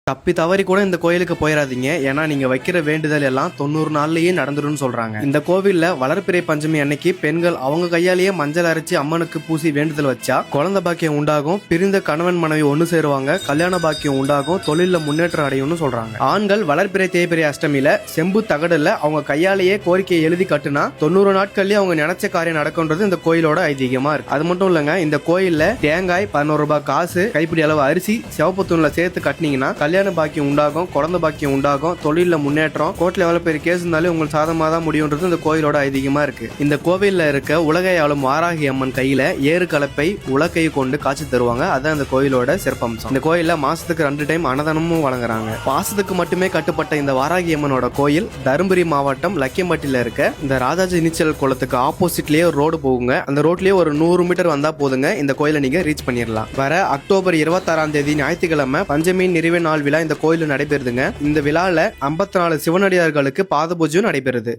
தப்பி தவறி கூட இந்த கோயிலுக்கு போயிடாதீங்க. ஏன்னா நீங்க வைக்கிற வேண்டுதல் எல்லாம் 90 நாள்லயே நடந்துடும் சொல்றாங்க. இந்த கோவில்ல வளர்பிறை பஞ்சமி அன்னைக்கு பெண்கள் அவங்க கையாலேயே மஞ்சள் அரைச்சி அம்மனுக்கு பூசி வேண்டுதல் வச்சா குழந்தை பாக்கியம் உண்டாகும், பிரிந்த கணவன் மனைவி ஒண்ணு சேருவாங்க, கல்யாண பாக்கியம் உண்டாகும், தொழில முன்னேற்றம் அடையும்னு சொல்றாங்க. ஆண்கள் வளர்பிறை தேய்பிறை அஷ்டமியில செம்பு தகடுல அவங்க கையாலேயே கோரிக்கையை எழுதி கட்டுனா 90 நாட்கள்லயே அவங்க நினைச்ச காரியம் நடக்கும்ன்றது இந்த கோயிலோட ஐதீகமா இருக்கு. அது மட்டும் இல்லங்க, இந்த கோயில்ல தேங்காய் 11 ரூபாய் காசு, கைப்பிடி அளவு அரிசி சிவப்பு தூண்ல சேர்த்து கட்டினீங்கன்னா கல்யாண பாக்கியம் உண்டாகும், குழந்தை பாக்கியம் உண்டாகும், தொழில முன்னேற்றம், கோர்ட்ல எவ்வளவு பெரிய கேஸ் இருந்தாலும் உங்களுக்கு சாதமா தான் முடியும்ன்றது இந்த கோயிலோட ஐதீகமா இருக்கு. இந்த கோவில்ல இருக்க உலகை ஆளும் வாராகி அம்மன் கையில ஏறு கலப்பை உலக்கை கொண்டு காட்சி தருவாங்க. அதான் இந்த கோயிலோட சிறப்பம்சம். இந்த கோயில்ல மாசத்துக்கு 2 டைம் அன்னதானமும் வழங்குறாங்க. பாசத்துக்கு மட்டுமே கட்டுப்பட்ட இந்த வாராகி அம்மனோட கோயில் தருமபுரி மாவட்டம் லக்கியம்பட்டியில இருக்க இந்த ராஜாஜி நீச்சல் குளத்துக்கு ஆப்போசிட்லயே ஒரு ரோடு போகுங்க. அந்த ரோட்லயே ஒரு 100 மீட்டர் வந்தா போதுங்க, இந்த கோயிலை நீங்க ரீச் பண்ணிடலாம். வர அக்டோபர் 26ஆம் தேதி ஞாயிற்றுக்கிழமை பஞ்சமி நிறைவு நாள் விழா இந்த கோயிலில் நடைபெறுதுங்க. இந்த விழால 54 சிவனடியார்களுக்கு பாத பூஜையும் நடைபெறுது.